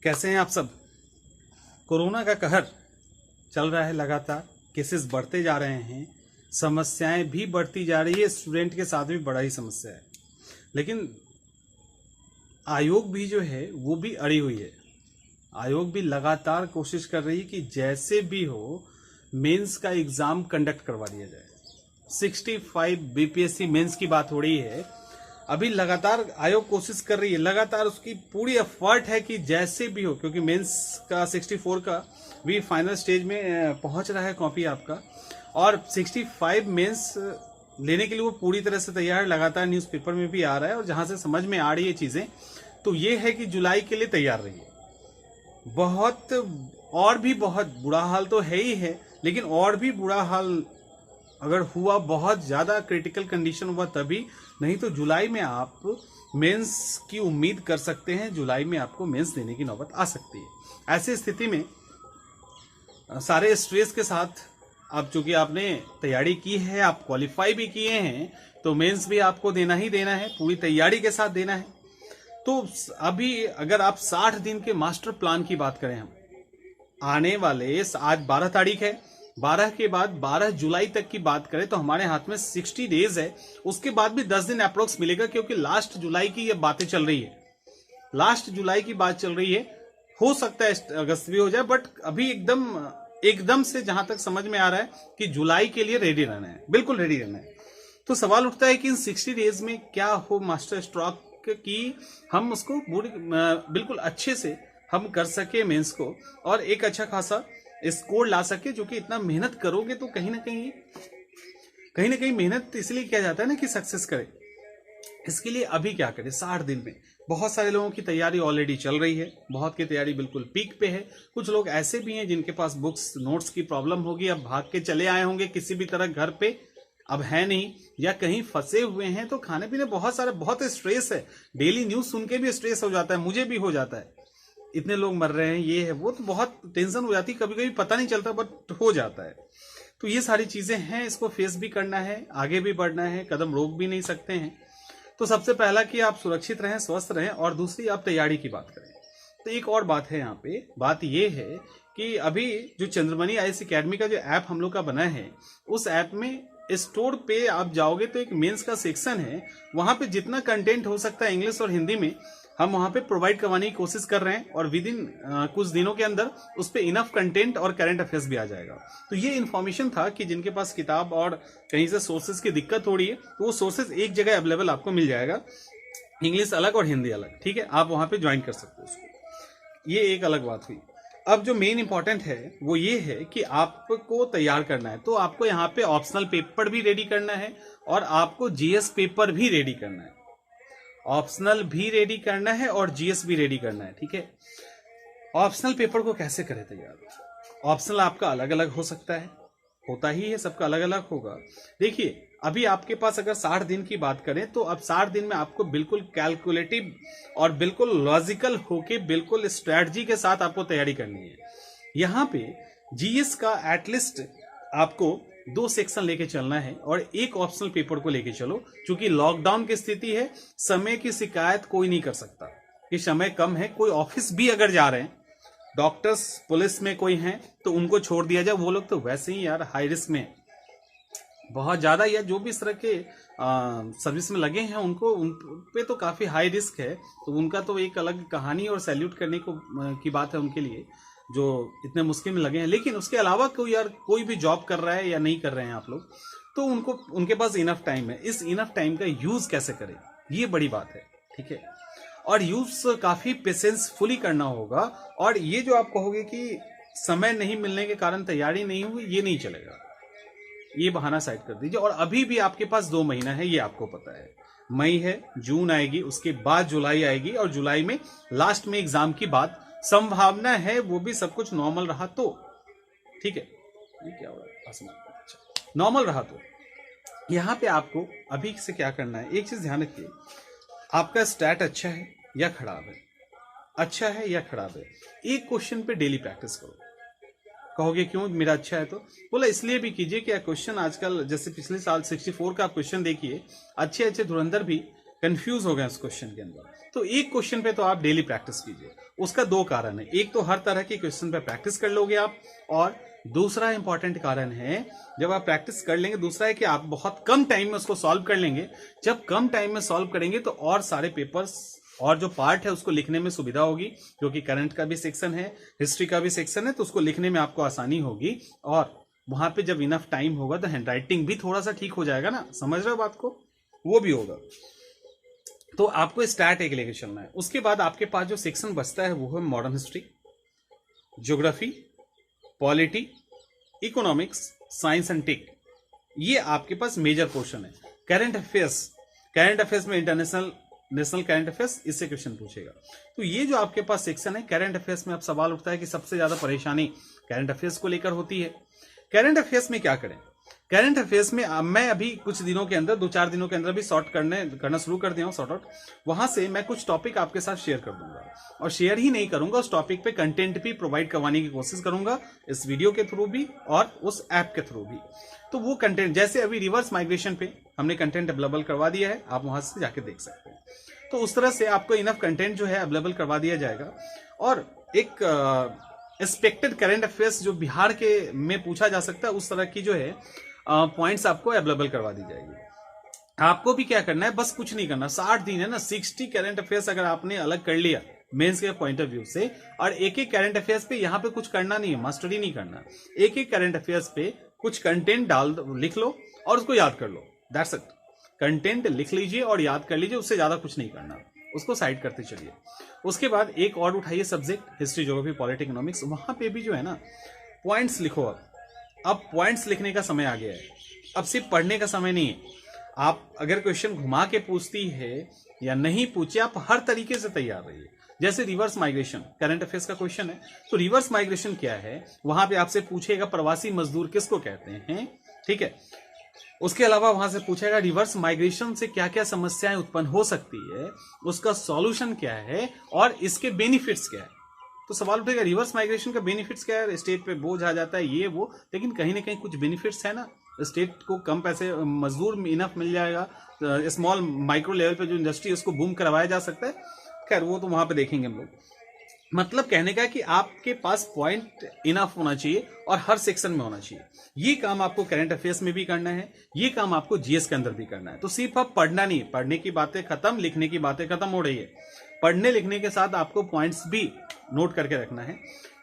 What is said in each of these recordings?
कैसे हैं आप सब। कोरोना का कहर चल रहा है, लगातार केसेस बढ़ते जा रहे हैं, समस्याएं भी बढ़ती जा रही है। स्टूडेंट के साथ भी बड़ा ही समस्या है, लेकिन आयोग भी जो है वो भी अड़ी हुई है। आयोग भी लगातार कोशिश कर रही है कि जैसे भी हो मेंस का एग्जाम कंडक्ट करवा दिया जाए। 65 बीपीएससी मेंस की बात हो रही है। अभी लगातार आयोग कोशिश कर रही है, लगातार उसकी पूरी एफर्ट है कि जैसे भी हो, क्योंकि मेंस का 64 का भी फाइनल स्टेज में पहुंच रहा है कॉपी आपका, और 65 मेंस लेने के लिए वो पूरी तरह से तैयार है। लगातार न्यूज़पेपर में भी आ रहा है और जहां से समझ में आ रही है चीजें, तो ये है कि जुलाई के लिए तैयार रहिए। बहुत और भी बहुत बुरा हाल तो है ही है, लेकिन और भी बुरा हाल अगर हुआ, बहुत ज्यादा क्रिटिकल कंडीशन हुआ तभी, नहीं तो जुलाई में आप मेंस की उम्मीद कर सकते हैं। जुलाई में आपको मेंस देने की नौबत आ सकती है। ऐसी स्थिति में सारे स्ट्रेस के साथ आप, चूंकि आपने तैयारी की है, आप क्वालिफाई भी किए हैं, तो मेंस भी आपको देना ही देना है, पूरी तैयारी के साथ देना है। तो अभी अगर आप 60 दिन के मास्टर प्लान की बात करें, हम आने वाले, आज 12 तारीख है, 12 के बाद 12 जुलाई तक की बात करें तो हमारे हाथ में 60 डेज है। उसके बाद भी 10 दिन अप्रोक्स मिलेगा, क्योंकि लास्ट जुलाई की ये बातें चल रही है। लास्ट जुलाई की बात चल रही है, हो सकता है अगस्त भी हो जाए, बट अभी एकदम से जहां तक समझ में आ रहा है कि जुलाई के लिए रेडी रहना है, बिल्कुल रेडी रहना है। तो सवाल उठता है कि इन 60 डेज में क्या हो मास्टर स्ट्रोक की, हम उसको बिल्कुल अच्छे से हम कर सके मेंस को, और एक अच्छा खासा स्कोर ला सके। जो कि इतना मेहनत करोगे तो कहीं ना कहीं मेहनत इसलिए किया जाता है ना कि सक्सेस करे। इसके लिए अभी क्या करें, 60 दिन में बहुत सारे लोगों की तैयारी ऑलरेडी चल रही है, बहुत की तैयारी बिल्कुल पीक पे है। कुछ लोग ऐसे भी हैं जिनके पास बुक्स नोट्स की प्रॉब्लम होगी, अब भाग के चले आए होंगे किसी भी तरह घर पे, अब है नहीं, या कहीं फंसे हुए हैं। तो खाने पीने बहुत स्ट्रेस है, डेली न्यूज सुन के भी स्ट्रेस हो जाता है, मुझे भी हो जाता है। इतने लोग मर रहे हैं, ये है वो, तो बहुत टेंशन हो जाती है, कभी कभी पता नहीं चलता बट हो जाता है। तो ये सारी चीजें हैं, इसको फेस भी करना है, आगे भी बढ़ना है, कदम रोक भी नहीं सकते हैं। तो सबसे पहला कि आप सुरक्षित रहें, स्वस्थ रहें, और दूसरी आप तैयारी की बात करें। तो एक और बात है यहाँ पे, बात ये है कि अभी जो चंद्रमणि आईएएस एकेडमी का जो ऐप हम लोग का बना है, उस ऐप में स्टोर पे आप जाओगे तो एक मेंस का सेक्शन है, वहां पे जितना कंटेंट हो सकता है इंग्लिश और हिंदी में हम वहां पे प्रोवाइड करवाने की कोशिश कर रहे हैं, और विद इन कुछ दिनों के अंदर उस पे इनफ कंटेंट और करंट अफेयर्स भी आ जाएगा। तो ये इन्फॉर्मेशन था कि जिनके पास किताब और कहीं से सोर्सेज की दिक्कत हो रही है, तो वो सोर्सेज एक जगह अवेलेबल आपको मिल जाएगा, इंग्लिश अलग और हिंदी अलग, ठीक है। आप वहां पे ज्वाइन कर सकते हो उसको। ये एक अलग बात हुई। अब जो मेन इंपॉर्टेंट है वो ये है कि आपको तैयार करना है, तो आपको यहाँ पे ऑप्शनल पेपर भी रेडी करना है, और आपको जीएस पेपर भी रेडी करना है। ऑप्शनल भी रेडी करना है और जीएस भी रेडी करना है, ठीक है। ऑप्शनल पेपर को कैसे करें तैयार? ऑप्शनल आपका अलग अलग हो सकता है, होता ही है, सबका अलग अलग होगा। देखिए, अभी आपके पास अगर 60 दिन की बात करें, तो अब 60 दिन में आपको बिल्कुल कैलकुलेटिव और बिल्कुल लॉजिकल होके, बिल्कुल स्ट्रैटेजी के साथ आपको तैयारी करनी है। यहाँ पे जीएस का एटलीस्ट आपको 2 सेक्शन लेके चलना है, और एक ऑप्शनल पेपर को लेके चलो। क्योंकि लॉकडाउन की स्थिति है, समय की शिकायत कोई नहीं कर सकता कि समय कम है। कोई ऑफिस भी अगर जा रहे हैं, डॉक्टर्स, पुलिस में कोई हैं, तो उनको छोड़ दिया जाए, वो लोग तो वैसे ही यार हाई रिस्क में बहुत ज्यादा, या जो भी इस तरह के सर्विस में लगे हैं, उन पे तो काफी हाई रिस्क है। तो उनका तो एक अलग कहानी और सैल्यूट करने की बात है उनके लिए, जो इतने मुश्किल में लगे हैं। लेकिन उसके अलावा कोई भी जॉब कर रहा है या नहीं कर रहे हैं आप लोग, तो उनके पास इनफ टाइम है। इस इनफ टाइम का यूज कैसे करें, ये बड़ी बात है, ठीक है। और यूज काफी पेशेंसफुली करना होगा। और ये जो आप कहोगे कि समय नहीं मिलने के कारण तैयारी नहीं हुई, ये नहीं चलेगा, ये बहाना साइड कर दीजिए। और अभी भी आपके पास 2 महीना है, ये आपको पता है। मई है, जून आएगी, उसके बाद जुलाई आएगी, और जुलाई में लास्ट में एग्जाम की बात संभावना है, वो भी सब कुछ नॉर्मल रहा तो, ठीक है। ये क्या हो रहा है आसमान? अच्छा, नॉर्मल रहा तो यहाँ पे आपको अभी से क्या करना है, एक चीज ध्यान रखिए, आपका स्टैट अच्छा है या खराब है, अच्छा है या खराब है, एक क्वेश्चन पे डेली प्रैक्टिस करो। कहोगे क्यों मेरा अच्छा है? तो बोला इसलिए भी कीजिए कि क्वेश्चन आजकल, जैसे पिछले साल 64 का क्वेश्चन देखिए, अच्छे धुरंधर भी कंफ्यूज हो गए उस क्वेश्चन के अंदर, तो एक क्वेश्चन पे तो आप डेली प्रैक्टिस कीजिए। उसका दो कारण है, एक तो हर तरह के क्वेश्चन पे प्रैक्टिस कर लोगे आप, और दूसरा इंपॉर्टेंट कारण है जब आप प्रैक्टिस कर लेंगे, दूसरा है कि आप बहुत कम टाइम में उसको सॉल्व कर लेंगे। जब कम टाइम में सॉल्व करेंगे तो और सारे पेपर्स और जो पार्ट है उसको लिखने में सुविधा होगी, क्योंकि करंट का भी सेक्शन है, हिस्ट्री का भी सेक्शन है, तो उसको लिखने में आपको आसानी होगी। और वहां पे जब इनफ टाइम होगा तो हैंड राइटिंग भी थोड़ा सा ठीक हो जाएगा ना, समझ रहे हो बात को, वो भी होगा। तो आपको स्टार्ट एक लेके चलना है। उसके बाद आपके पास जो सेक्शन बचता है वो है modern history, geography, polity, economics, science and tech. ये आपके पास मेजर पोर्शन है। करंट अफेयर्स में इंटरनेशनल, नेशनल करंट अफेयर्स, इससे क्वेश्चन पूछेगा। तो ये जो आपके पास सेक्शन है करंट अफेयर्स में, अब सवाल उठता है कि सबसे ज्यादा परेशानी करंट अफेयर्स को लेकर होती है। करंट अफेयर्स में क्या करें? करंट अफेयर्स में मैं अभी कुछ दिनों के अंदर, 2-4 दिनों के अंदर भी करना शुरू कर दिया हूं सॉर्ट आउट। वहां से मैं कुछ टॉपिक आपके साथ शेयर कर दूंगा, और शेयर ही नहीं करूंगा, उस टॉपिक पे कंटेंट भी प्रोवाइड करवाने की कोशिश करूंगा, इस वीडियो के थ्रू भी और उस ऐप के थ्रू भी। तो वो कंटेंट, जैसे अभी रिवर्स माइग्रेशन पे हमने कंटेंट अवेलेबल करवा दिया है, आप वहां से जाके देख सकते हैं। तो उस तरह से आपको इनफ कंटेंट जो है अवेलेबल करवा दिया जाएगा। और एक एक्सपेक्टेड करंट अफेयर्स जो बिहार के में पूछा जा सकता है, उस तरह की जो है पॉइंट्स आपको अवेलेबल करवा दी जाएगी। आपको भी क्या करना है, बस कुछ नहीं करना, 60 दिन है ना, 60 करंट अफेयर्स अगर आपने अलग कर लिया मेंस के पॉइंट ऑफ व्यू से, और एक एक करंट अफेयर्स पे यहाँ पे कुछ करना नहीं है, मास्टरी नहीं करना, एक एक करंट अफेयर्स पे कुछ कंटेंट लिख लो और उसको याद कर लो, दैट्स इट। कंटेंट लिख लीजिए और याद कर लीजिए, उससे ज्यादा कुछ नहीं करना, उसको साइड करते चलिए। उसके बाद एक और उठाइए subject, history, geography, polity, economics, वहां पे भी जो है ना पॉइंट्स लिखो। अब पॉइंट्स लिखने का समय आ गया है, अब सिर्फ पढ़ने का समय नहीं है। आप अगर क्वेश्चन घुमा के पूछती है या नहीं पूछे, आप हर तरीके से तैयार रहिए। जैसे रिवर्स माइग्रेशन करंट अफेयर्स का क्वेश्चन है, तो रिवर्स माइग्रेशन क्या है, वहां पे आपसे पूछेगा प्रवासी मजदूर किसको कहते हैं, ठीक है। उसके अलावा वहां से पूछेगा रिवर्स माइग्रेशन से क्या क्या समस्याएं उत्पन्न हो सकती है, उसका सॉल्यूशन क्या है और इसके बेनिफिट्स क्या है। तो सवाल उठेगा रिवर्स माइग्रेशन का बेनिफिट्स क्या है, स्टेट पे बोझ आ जाता है ये वो, लेकिन कहीं ना कहीं कुछ बेनिफिट्स है ना, स्टेट को कम पैसे, मजदूर इनफ मिल जाएगा, स्मॉल माइक्रो लेवल पे जो इंडस्ट्री है उसको बूम करवाया जा सकता है। खैर वो तो वहां पे देखेंगे हम लोग। मतलब कहने का कि आपके पास पॉइंट इनफ होना चाहिए और हर सेक्शन में होना चाहिए। ये काम आपको करंट अफेयर्स में भी करना है, ये काम आपको जीएस के अंदर भी करना है। तो सिर्फ आप पढ़ना नहीं, पढ़ने की बातें खत्म, लिखने की बातें खत्म हो रही है। पढ़ने लिखने के साथ आपको पॉइंट्स भी नोट करके रखना है।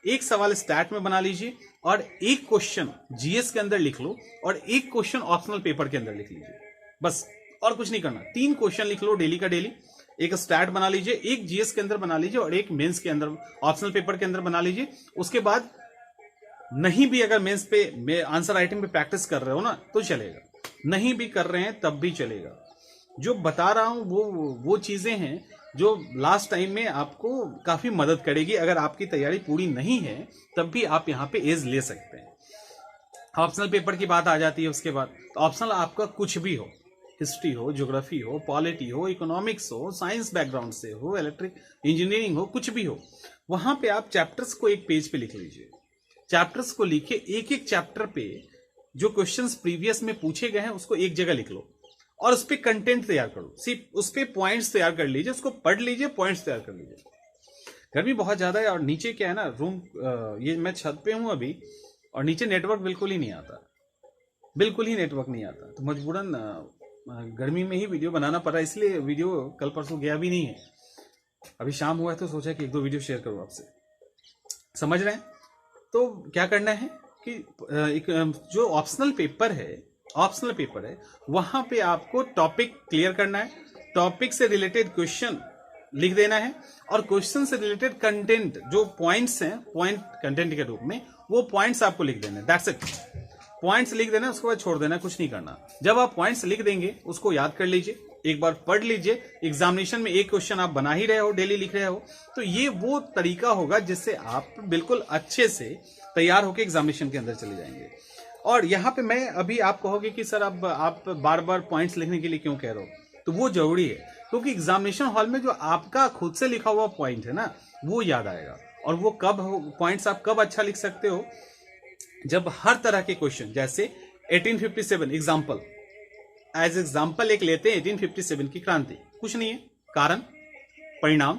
एक सवाल स्टैट में बना लीजिए और एक क्वेश्चन जीएस के अंदर लिख लो और एक क्वेश्चन ऑप्शनल पेपर के अंदर लिख लीजिए, बस, और कुछ नहीं करना। 3 क्वेश्चन लिख लो डेली का डेली, एक स्टैट बना लीजिए, एक जीएस के अंदर बना लीजिए और एक मेंस के अंदर ऑप्शनल पेपर के अंदर बना लीजिए। उसके बाद नहीं भी अगर मेंस पे आंसर राइटिंग पे प्रैक्टिस कर रहे हो ना तो चलेगा, नहीं भी कर रहे हैं तब भी चलेगा। जो बता रहा हूं वो चीजें हैं जो लास्ट टाइम में आपको काफी मदद करेगी। अगर आपकी तैयारी पूरी नहीं है तब भी आप यहाँ पे एज ले सकते हैं। ऑप्शनल पेपर की बात आ जाती है उसके बाद, तो ऑप्शनल आपका कुछ भी हो, हिस्ट्री हो, ज्योग्राफी हो, पॉलिटी हो, इकोनॉमिक्स हो, साइंस बैकग्राउंड से हो, इलेक्ट्रिक इंजीनियरिंग हो, कुछ भी हो, वहां पे आप चैप्टर्स को एक पेज पे लिख लीजिए। चैप्टर्स को लिखे, एक एक चैप्टर पे जो क्वेश्चंस प्रीवियस में पूछे गए हैं उसको एक जगह लिख लो और उस पर कंटेंट तैयार करो, सिर्फ उस पर पॉइंट्स तैयार कर लीजिए, उसको पढ़ लीजिए, पॉइंट्स तैयार कर लीजिए। गर्मी बहुत ज्यादा है और नीचे क्या है ना रूम, ये मैं छत पे हूं अभी और नीचे नेटवर्क बिल्कुल ही नहीं आता, बिल्कुल ही नेटवर्क नहीं आता, तो मजबूरन गर्मी में ही वीडियो बनाना पड़ा, इसलिए वीडियो कल परसों गया भी नहीं है। अभी शाम हुआ है तो सोचा कि 1-2 वीडियो शेयर करूं आपसे, समझ रहे हैं। तो क्या करना है कि एक जो ऑप्शनल पेपर है वहां पे आपको टॉपिक क्लियर करना है, टॉपिक से रिलेटेड क्वेश्चन लिख देना है और क्वेश्चन से रिलेटेड कंटेंट जो पॉइंट्स हैं, पॉइंट कंटेंट के रूप में वो पॉइंट्स आपको लिख देना है, दैट्स इट। पॉइंट्स लिख देना, उसके बाद छोड़ देना, कुछ नहीं करना। जब आप पॉइंट्स लिख देंगे उसको याद कर लीजिए, एक बार पढ़ लीजिए। एग्जामिनेशन में एक क्वेश्चन आप बना ही रहे हो, डेली लिख रहे हो, तो ये वो तरीका होगा जिससे आप बिल्कुल अच्छे से तैयार होकर एग्जामिनेशन के अंदर चले जाएंगे। और यहाँ पे मैं अभी आप कहोगे कि सर अब आप बार बार पॉइंट्स लिखने के लिए क्यों कह रहे हो, तो वो जरूरी है क्योंकि एग्जामिनेशन हॉल में जो आपका खुद से लिखा हुआ पॉइंट है ना वो याद आएगा। और वो पॉइंट्स आप कब अच्छा लिख सकते हो, जब हर तरह के क्वेश्चन, जैसे 1857 एग्जाम्पल, एज एग्जाम्पल एक लेते हैं 1857 की क्रांति। कुछ नहीं है, कारण परिणाम,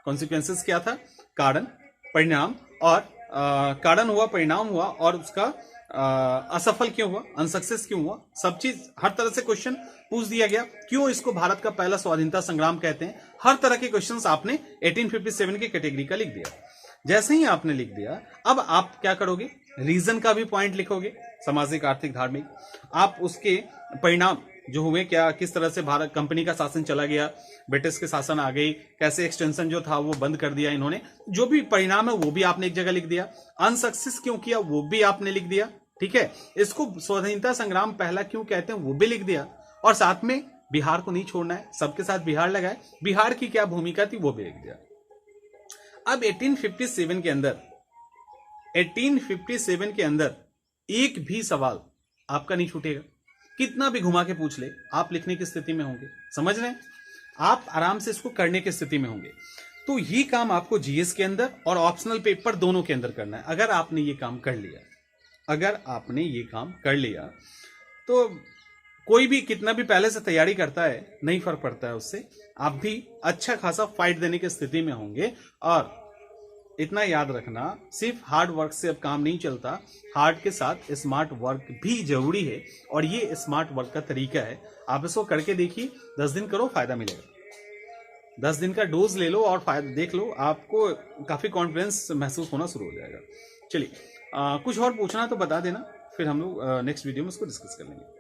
कॉन्सिक्वेंसेस क्या था, कारण परिणाम, और कारण हुआ, परिणाम हुआ, और उसका असफल क्यों हुआ, अनसक्सेस क्यों हुआ, सब चीज हर तरह से क्वेश्चन पूछ दिया गया। क्यों इसको भारत का पहला स्वाधीनता संग्राम कहते हैं, हर तरह के क्वेश्चंस आपने 1857 की कैटेगरी का लिख दिया। जैसे ही आपने लिख दिया, अब आप क्या करोगे, रीजन का भी पॉइंट लिखोगे, सामाजिक आर्थिक धार्मिक, आप उसके परिणाम जो हुए, क्या किस तरह से भारत कंपनी का शासन चला गया, ब्रिटिश के शासन आ गई, कैसे एक्सटेंशन जो था वो बंद कर दिया इन्होंने, जो भी परिणाम है वो भी आपने एक जगह लिख दिया। अनसक्सेस क्यों किया वो भी आपने लिख दिया, ठीक है। इसको स्वतंत्रता संग्राम पहला क्यों कहते हैं वो भी लिख दिया, और साथ में बिहार को नहीं छोड़ना है, सबके साथ बिहार लगाए, बिहार की क्या भूमिका थी वो भी लिख दिया। अब 1857 के अंदर एक भी सवाल आपका नहीं छूटेगा, कितना भी घुमा के पूछ ले आप लिखने की स्थिति में होंगे, समझ रहे हैं, आप आराम से इसको करने की स्थिति में होंगे। तो ये काम आपको जीएस के अंदर और ऑप्शनल पेपर दोनों के अंदर करना है। अगर आपने ये काम कर लिया, तो कोई भी कितना भी पहले से तैयारी करता है नहीं फर्क पड़ता है उससे, आप भी अच्छा खासा फाइट देने की स्थिति में होंगे। और इतना याद रखना, सिर्फ हार्ड वर्क से अब काम नहीं चलता, हार्ड के साथ स्मार्ट वर्क भी जरूरी है, और ये स्मार्ट वर्क का तरीका है। आप इसको करके देखिए, 10 दिन करो, फायदा मिलेगा। 10 दिन का डोज ले लो और फायदा देख लो, आपको काफी कॉन्फिडेंस महसूस होना शुरू हो जाएगा। चलिए, कुछ और पूछना तो बता देना, फिर हम लोग नेक्स्ट वीडियो में उसको डिस्कस कर लेंगे।